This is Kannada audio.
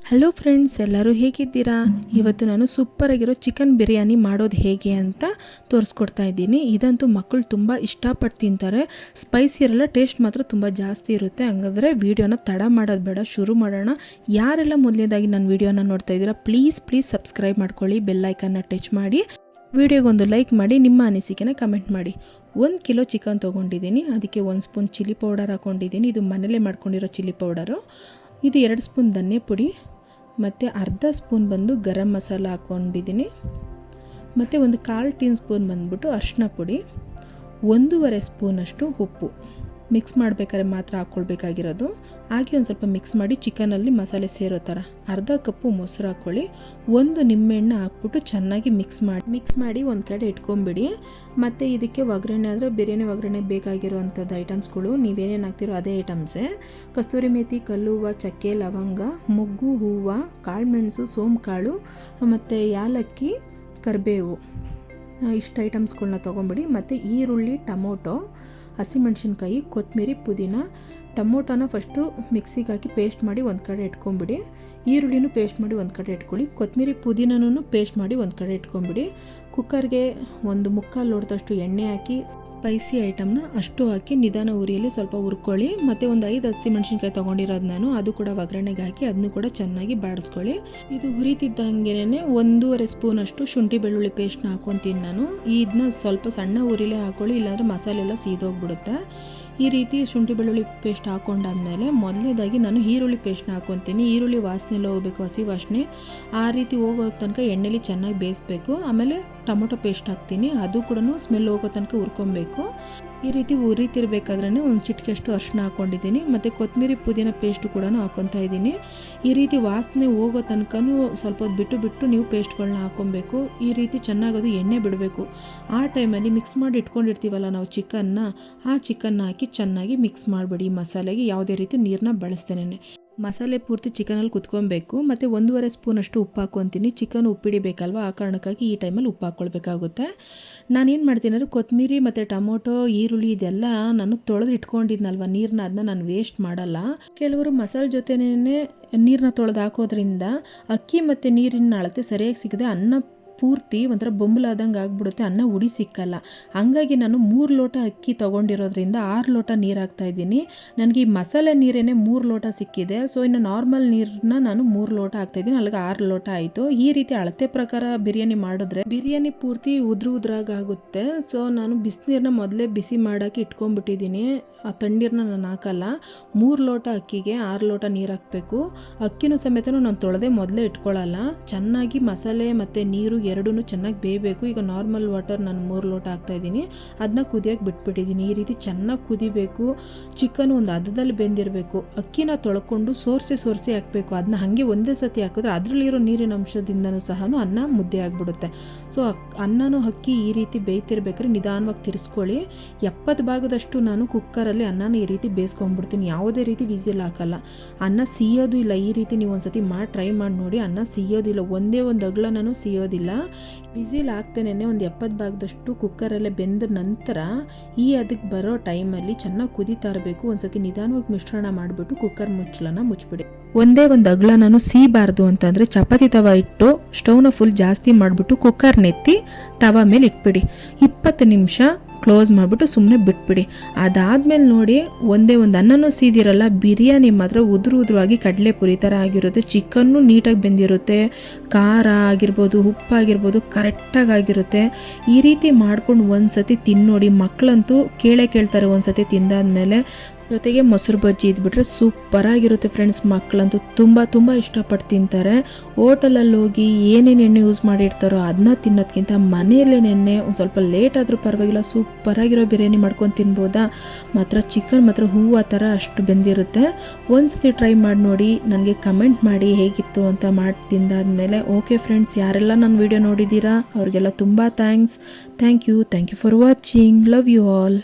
ಹಲೋ ಫ್ರೆಂಡ್ಸ್, ಎಲ್ಲರೂ ಹೇಗಿದ್ದೀರಾ? ಇವತ್ತು ನಾನು ಸೂಪರ್ ಆಗಿರೋ ಚಿಕನ್ ಬಿರಿಯಾನಿ ಮಾಡೋದು ಹೇಗೆ ಅಂತ ತೋರಿಸ್ಕೊಡ್ತಾ ಇದ್ದೀನಿ. ಇದಂತೂ ಮಕ್ಕಳು ತುಂಬ ಇಷ್ಟಪಟ್ಟು ತಿಂತಾರೆ. ಸ್ಪೈಸಿ ಇರಲ್ಲ, ಟೇಸ್ಟ್ ಮಾತ್ರ ತುಂಬ ಜಾಸ್ತಿ ಇರುತ್ತೆ. ಹಂಗಾದ್ರೆ ವಿಡಿಯೋನ ತಡ ಮಾಡೋದು ಬೇಡ, ಶುರು ಮಾಡೋಣ. ಯಾರೆಲ್ಲ ಮೊದಲನೇದಾಗಿ ನನ್ನ ವಿಡಿಯೋನ ನೋಡ್ತಾ ಇದ್ದೀರಾ, ಪ್ಲೀಸ್ ಸಬ್ಸ್ಕ್ರೈಬ್ ಮಾಡ್ಕೊಳ್ಳಿ, ಬೆಲ್ ಐಕನ್ನ ಟಚ್ ಮಾಡಿ, ವಿಡಿಯೋಗೊಂದು ಲೈಕ್ ಮಾಡಿ, ನಿಮ್ಮ ಅನಿಸಿಕೆನ ಕಮೆಂಟ್ ಮಾಡಿ. 1 ಕಿಲೋ ಚಿಕನ್ ತೊಗೊಂಡಿದ್ದೀನಿ. ಅದಕ್ಕೆ 1 ಸ್ಪೂನ್ ಚಿಲ್ಲಿ ಪೌಡರ್ ಹಾಕ್ಕೊಂಡಿದ್ದೀನಿ. ಇದು ಮನೇಲೇ ಮಾಡ್ಕೊಂಡಿರೋ ಚಿಲ್ಲಿ ಪೌಡರು. ಇದು 2 ಸ್ಪೂನ್ ಧನ್ಯ ಪುಡಿ ಮತ್ತು ಅರ್ಧ ಸ್ಪೂನ್ ಬಂದು ಗರಂ ಮಸಾಲ ಹಾಕ್ಕೊಂಡಿದ್ದೀನಿ. ಮತ್ತು ಒಂದು 1/4 ಟೀ ಸ್ಪೂನ್ ಬಂದ್ಬಿಟ್ಟು ಅರಿಶಿನ ಪುಡಿ, 1.5 ಸ್ಪೂನಷ್ಟು ಉಪ್ಪು. ಮಿಕ್ಸ್ ಮಾಡಬೇಕಾದ್ರೆ ಮಾತ್ರ ಹಾಕ್ಕೊಳ್ಬೇಕಾಗಿರೋದು. ಹಾಗೆ ಒಂದು ಸ್ವಲ್ಪ ಮಿಕ್ಸ್ ಮಾಡಿ ಚಿಕನಲ್ಲಿ ಮಸಾಲೆ ಸೇರೋ ಥರ ಅರ್ಧ ಕಪ್ಪು ಮೊಸರು ಹಾಕ್ಕೊಳ್ಳಿ. 1 ನಿಂಬೆಹಣ್ಣು ಹಾಕ್ಬಿಟ್ಟು ಚೆನ್ನಾಗಿ ಮಿಕ್ಸ್ ಮಾಡಿ ಒಂದು ಕಡೆ ಇಟ್ಕೊಂಬಿಡಿ. ಮತ್ತು ಇದಕ್ಕೆ ಒಗ್ಗರಣೆ ಆದರೆ ಬಿರಿಯಾನಿ ಒಗ್ಗರಣೆ ಬೇಕಾಗಿರೋವಂಥದ್ದು ಐಟಮ್ಸ್ಗಳು ನೀವೇನೇನು ಹಾಕ್ತಿರೋ ಅದೇ ಐಟಮ್ಸೇ. ಕಸ್ತೂರಿ ಮೇಥಿ, ಕಲ್ಲುವ, ಚಕ್ಕೆ, ಲವಂಗ, ಮೊಗ್ಗು ಹೂವು, ಕಾಳುಮೆಣಸು, ಸೋಂಕಾಳು ಮತ್ತು ಯಾಲಕ್ಕಿ, ಕರಿಬೇವು, ಇಷ್ಟು ಐಟಮ್ಸ್ಗಳನ್ನ ತೊಗೊಂಬಿಡಿ. ಮತ್ತು ಈರುಳ್ಳಿ, ಟೊಮೊಟೊ, ಹಸಿಮೆಣಸಿನ್ಕಾಯಿ, ಕೊತ್ತಂಬರಿ, ಪುದೀನ. ಟೊಮೊಟೊನ ಫಸ್ಟು ಮಿಕ್ಸಿಗೆ ಹಾಕಿ ಪೇಸ್ಟ್ ಮಾಡಿ ಒಂದು ಕಡೆ ಇಟ್ಕೊಂಬಿಡಿ. ಈರುಳ್ಳಿನೂ ಪೇಸ್ಟ್ ಮಾಡಿ ಒಂದು ಕಡೆ ಇಟ್ಕೊಳ್ಳಿ. ಕೊತ್ತಂಬರಿ, ಪುದೀನನೂ ಪೇಸ್ಟ್ ಮಾಡಿ ಒಂದು ಕಡೆ ಇಟ್ಕೊಂಬಿಡಿ. ಕುಕ್ಕರ್ಗೆ 1/4 ಲೋಟದಷ್ಟು ಎಣ್ಣೆ ಹಾಕಿ ಸ್ಪೈಸಿ ಐಟಮ್ನ ಅಷ್ಟು ಹಾಕಿ ನಿಧಾನ ಉರಿಯಲ್ಲಿ ಸ್ವಲ್ಪ ಹುರ್ಕೊಳ್ಳಿ. ಮತ್ತು ಒಂದು 5 ಹಸಿಮೆಣಸಿನ್ಕಾಯಿ ತೊಗೊಂಡಿರೋದು ನಾನು, ಅದು ಕೂಡ ಒಗ್ಗರಣೆಗೆ ಹಾಕಿ ಅದನ್ನು ಕೂಡ ಚೆನ್ನಾಗಿ ಬಾಡಿಸ್ಕೊಳ್ಳಿ. ಇದು ಹುರಿತಿದ್ದಂಗೆನೇ 1.5 ಸ್ಪೂನಷ್ಟು ಶುಂಠಿ ಬೆಳ್ಳುಳ್ಳಿ ಪೇಸ್ಟ್ನ ಹಾಕ್ಕೊತೀನಿ ನಾನು. ಇದನ್ನ ಸ್ವಲ್ಪ ಸಣ್ಣ ಉರಿಲೇ ಹಾಕ್ಕೊಳ್ಳಿ, ಇಲ್ಲಾಂದರೆ ಮಸಾಲೆ ಎಲ್ಲ ಸೀದೋಗ್ಬಿಡುತ್ತೆ. ಈ ರೀತಿ ಶುಂಠಿ ಬೆಳ್ಳುಳ್ಳಿ ಪೇಸ್ಟ್ ಹಾಕ್ಕೊಂಡಾದ್ಮೇಲೆ ಮೊದಲನೇದಾಗಿ ನಾನು ಈರುಳ್ಳಿ ಪೇಸ್ಟ್ನ ಹಾಕ್ಕೊತೀನಿ. ಈರುಳ್ಳಿ ವಾಸನೆ ಎಲ್ಲ ಹೋಗಬೇಕು, ಹಸಿ ವಾಸನೆ ಆ ರೀತಿ ಹೋಗೋ ತನಕ ಎಣ್ಣೆಲಿ ಚೆನ್ನಾಗಿ ಬೇಯಿಸ್ಬೇಕು. ಆಮೇಲೆ ಟೊಮೊಟೊ ಪೇಸ್ಟ್ ಹಾಕ್ತೀನಿ, ಅದು ಕೂಡ ಸ್ಮೆಲ್ ಹೋಗೋ ತನಕ ಹುರ್ಕೊಬೇಕು. ಈ ರೀತಿ ಉರಿತಿರ್ಬೇಕಾದ್ರೆ ಒಂದು ಚಿಟಿಕೆಯಷ್ಟು ಅರಿಶಿನ ಹಾಕ್ಕೊಂಡಿದ್ದೀನಿ. ಮತ್ತು ಕೊತ್ತಂಬರಿ, ಪುದೀನ ಪೇಸ್ಟು ಕೂಡ ಹಾಕ್ಕೊತಾ ಇದ್ದೀನಿ. ಈ ರೀತಿ ವಾಸನೆ ಹೋಗೋ ತನಕನೂ ಸ್ವಲ್ಪ ಹೊತ್ತು ಬಿಟ್ಟು ನೀವು ಪೇಸ್ಟ್ಗಳನ್ನ ಹಾಕ್ಕೊಬೇಕು. ಈ ರೀತಿ ಚೆನ್ನಾಗದು ಎಣ್ಣೆ ಬಿಡಬೇಕು. ಆ ಟೈಮಲ್ಲಿ ಮಿಕ್ಸ್ ಮಾಡಿ ಇಟ್ಕೊಂಡಿರ್ತೀವಲ್ಲ ನಾವು ಚಿಕನ್ನ, ಆ ಚಿಕನ್ನ ಹಾಕಿ ಚೆನ್ನಾಗಿ ಮಿಕ್ಸ್ ಮಾಡಿಬಿಡಿ. ಮಸಾಲೆಗೆ ಯಾವುದೇ ರೀತಿ ನೀರನ್ನ ಬಳಸ್ತೇನೆ. ಮಸಾಲೆ ಪೂರ್ತಿ ಚಿಕನಲ್ಲಿ ಕುತ್ಕೊಬೇಕು. ಮತ್ತು 1.5 ಸ್ಪೂನಷ್ಟು ಉಪ್ಪು ಹಾಕ್ಕೊತೀನಿ. ಚಿಕನ್ ಉಪ್ಪಿಡಿಬೇಕಲ್ವ, ಆ ಕಾರಣಕ್ಕಾಗಿ ಈ ಟೈಮಲ್ಲಿ ಉಪ್ಪು ಹಾಕ್ಕೊಳ್ಬೇಕಾಗುತ್ತೆ. ನಾನೇನು ಮಾಡ್ತೀನಿ ಅಂದರೆ ಕೊತ್ತಂಬರಿ ಮತ್ತು ಟೊಮೊಟೊ, ಈರುಳ್ಳಿ ಇದೆಲ್ಲ ನಾನು ತೊಳೆದು ಇಟ್ಕೊಂಡಿದ್ನಲ್ವ ನೀರನ್ನ, ಅದನ್ನ ನಾನು ವೇಸ್ಟ್ ಮಾಡಲ್ಲ. ಕೆಲವರು ಮಸಾಲೆ ಜೊತೆನೇ ನೀರನ್ನ ತೊಳೆದು ಹಾಕೋದ್ರಿಂದ ಅಕ್ಕಿ ಮತ್ತು ನೀರಿನ ಅಳತೆ ಸರಿಯಾಗಿ ಸಿಗದೆ ಅನ್ನ ಪೂರ್ತಿ ಒಂಥರ ಬೊಂಬಲಾದಂಗೆ ಆಗಿಬಿಡುತ್ತೆ, ಅನ್ನ ಉಡಿ ಸಿಕ್ಕಲ್ಲ. ಹಂಗಾಗಿ ನಾನು 3 ಲೋಟ ಅಕ್ಕಿ ತೊಗೊಂಡಿರೋದ್ರಿಂದ 6 ಲೋಟ ನೀರು ಹಾಕ್ತಾಯಿದ್ದೀನಿ. ನನಗೆ ಈ ಮಸಾಲೆ ನೀರೇ 3 ಲೋಟ ಸಿಕ್ಕಿದೆ. ಸೊ ಇನ್ನು ನಾರ್ಮಲ್ ನೀರನ್ನ ನಾನು 3 ಲೋಟ ಹಾಕ್ತಾಯಿದ್ದೀನಿ, ಅಲ್ಲಿಗೆ 6 ಲೋಟ ಆಯಿತು. ಈ ರೀತಿ ಅಳತೆ ಪ್ರಕಾರ ಬಿರಿಯಾನಿ ಮಾಡಿದ್ರೆ ಬಿರಿಯಾನಿ ಪೂರ್ತಿ ಉದ್ರಾಗುತ್ತೆ. ಸೊ ನಾನು ಬಿಸಿನೀರನ್ನ ಮೊದಲೇ ಬಿಸಿ ಮಾಡೋಕ್ಕೆ ಇಟ್ಕೊಂಡ್ಬಿಟ್ಟಿದ್ದೀನಿ. ಆ ತಣ್ಣೀರನ್ನ ನಾನು ಹಾಕಲ್ಲ. 3 ಲೋಟ ಅಕ್ಕಿಗೆ 6 ಲೋಟ ನೀರು ಹಾಕಬೇಕು. ಅಕ್ಕಿನೂ ಸಮೇತ ನಾನು ತೊಳೆದೇ ಮೊದಲೇ ಇಟ್ಕೊಳ್ಳಲ್ಲ. ಚೆನ್ನಾಗಿ ಮಸಾಲೆ ಮತ್ತು ನೀರು ಎರಡೂ ಚೆನ್ನಾಗಿ ಬೇಯಬೇಕು. ಈಗ ನಾರ್ಮಲ್ ವಾಟರ್ ನಾನು 3 ಲೋಟ ಹಾಕ್ತಾಯಿದ್ದೀನಿ, ಅದನ್ನ ಕುದಿಯೋಕ್ಕೆ ಬಿಟ್ಬಿಟ್ಟಿದ್ದೀನಿ. ಈ ರೀತಿ ಚೆನ್ನಾಗಿ ಕುದಿಬೇಕು. ಚಿಕನ್ ಒಂದು ಹದದಲ್ಲಿ ಬೆಂದಿರಬೇಕು. ಅಕ್ಕಿನ ತೊಳ್ಕೊಂಡು ಸೋರಿಸಿ ಹಾಕಬೇಕು. ಅದನ್ನ ಹಾಗೆ ಒಂದೇ ಸತಿ ಹಾಕಿದ್ರೆ ಅದರಲ್ಲಿರೋ ನೀರಿನ ಅಂಶದಿಂದನೂ ಸಹ ಅನ್ನ ಮುದ್ದೆ ಆಗಿಬಿಡುತ್ತೆ. ಸೊ ಅನ್ನನೂ ಅಕ್ಕಿ ಈ ರೀತಿ ಬೇಯ್ತಿರ್ಬೇಕಾದ್ರೆ ನಿಧಾನವಾಗಿ ತಿರ್ಸ್ಕೊಳ್ಳಿ. 70 ಭಾಗದಷ್ಟು ನಾನು ಕುಕ್ಕರಲ್ಲಿ ಅನ್ನನ ಈ ರೀತಿ ಬೇಯಿಸ್ಕೊಂಡ್ಬಿಡ್ತೀನಿ. ಯಾವುದೇ ರೀತಿ ವಿಸಿಲ್ ಹಾಕಲ್ಲ. ಅನ್ನ ಸಿಯೋದು ಇಲ್ಲ. ಈ ರೀತಿ ನೀವು ಒಂದ್ಸತಿ ಟ್ರೈ ಮಾಡಿ ನೋಡಿ. ಅನ್ನ ಸಿಯೋದಿಲ್ಲ, ಒಂದೇ ಒಂದು ಅಗಲ ನಾನು ಸಿಯೋದಿಲ್ಲ. ವಿಸಿಲ್ ಹಾಕ್ತೇನೆ ಒಂದು 70 ಭಾಗದಷ್ಟು ಕುಕ್ಕರಲ್ಲೇ ಬೆಂದ ನಂತರ ಈ ಅದಕ್ಕೆ ಬರೋ ಟೈಮಲ್ಲಿ ಚೆನ್ನಾಗಿ ಕುದೀತಾ ಇರಬೇಕು. ಒಂದ್ಸತಿ ನಿಧಾನವಾಗಿ ಮಿಶ್ರಣ ಮಾಡಿಬಿಟ್ಟು ಕುಕ್ಕರ್ ಮುಚ್ಚಳನ ಮುಚ್ಚಿಬಿಡಿ. ಒಂದೇ ಒಂದು ಅಗಲ ನಾನು ಸೀಬಾರ್ದು ಅಂತಂದರೆ ಚಪಾತಿ ತವ ಇಟ್ಟು ಸ್ಟವ್ನ ಫುಲ್ ಜಾಸ್ತಿ ಮಾಡಿಬಿಟ್ಟು ಕುಕ್ಕರ್ನೆತ್ತಿ ತವ ಮೇಲೆ ಇಟ್ಬಿಡಿ. 20 ನಿಮಿಷ ಕ್ಲೋಸ್ ಮಾಡಿಬಿಟ್ಟು ಸುಮ್ಮನೆ ಬಿಟ್ಬಿಡಿ. ಅದಾದಮೇಲೆ ನೋಡಿ, ಒಂದೇ ಒಂದು ಅನ್ನನೂ ಸೀದಿರಲ್ಲ, ಬಿರಿಯಾನಿ ಮಾತ್ರ ಉದುರಾಗಿ ಕಡಲೆಪುರಿ ಥರ ಆಗಿರುತ್ತೆ. ಚಿಕನ್ನು ನೀಟಾಗಿ ಬೆಂದಿರುತ್ತೆ. ಖಾರ ಆಗಿರ್ಬೋದು, ಉಪ್ಪಾಗಿರ್ಬೋದು ಕರೆಕ್ಟಾಗಿ ಆಗಿರುತ್ತೆ. ಈ ರೀತಿ ಮಾಡ್ಕೊಂಡು ಒಂದು ಸತಿ ತಿನ್ನೋಡಿ. ಮಕ್ಕಳಂತೂ ಕೇಳ್ತಾರೆ ಒಂದು ಸತಿ ತಿಂದಾದ್ಮೇಲೆ. ಜೊತೆಗೆ ಮೊಸರು ಬಜ್ಜಿ ಇದ್ಬಿಟ್ರೆ ಸೂಪರಾಗಿರುತ್ತೆ ಫ್ರೆಂಡ್ಸ್. ಮಕ್ಕಳಂತೂ ತುಂಬ ಇಷ್ಟಪಟ್ಟು ತಿಂತಾರೆ. ಹೋಟೆಲಲ್ಲಿ ಹೋಗಿ ಏನೇನು ಎಣ್ಣೆ ಯೂಸ್ ಮಾಡಿರ್ತಾರೋ ಅದನ್ನ ತಿನ್ನೋದಕ್ಕಿಂತ ಮನೆಯಲ್ಲೇ ಒಂದು ಸ್ವಲ್ಪ ಲೇಟ್ ಆದರೂ ಪರವಾಗಿಲ್ಲ, ಸೂಪರಾಗಿರೋ ಬಿರಿಯಾನಿ ಮಾಡ್ಕೊಂಡು ತಿನ್ಬೋದಾ. ಮಾತ್ರ ಚಿಕನ್ ಮಾತ್ರ ಹೂವು ಥರ ಅಷ್ಟು ಬೆಂದಿರುತ್ತೆ. ಒಂದು ಸತಿ ಟ್ರೈ ಮಾಡಿ ನೋಡಿ, ನನಗೆ ಕಮೆಂಟ್ ಮಾಡಿ ಹೇಗಿತ್ತು ಅಂತ ಮಾಡಿ ತಿಂದಾದ್ಮೇಲೆ. ಓಕೆ ಫ್ರೆಂಡ್ಸ್, ಯಾರೆಲ್ಲ ನನ್ನ ವಿಡಿಯೋ ನೋಡಿದ್ದೀರಾ ಅವ್ರಿಗೆಲ್ಲ ತುಂಬ thank you for watching. Love you all.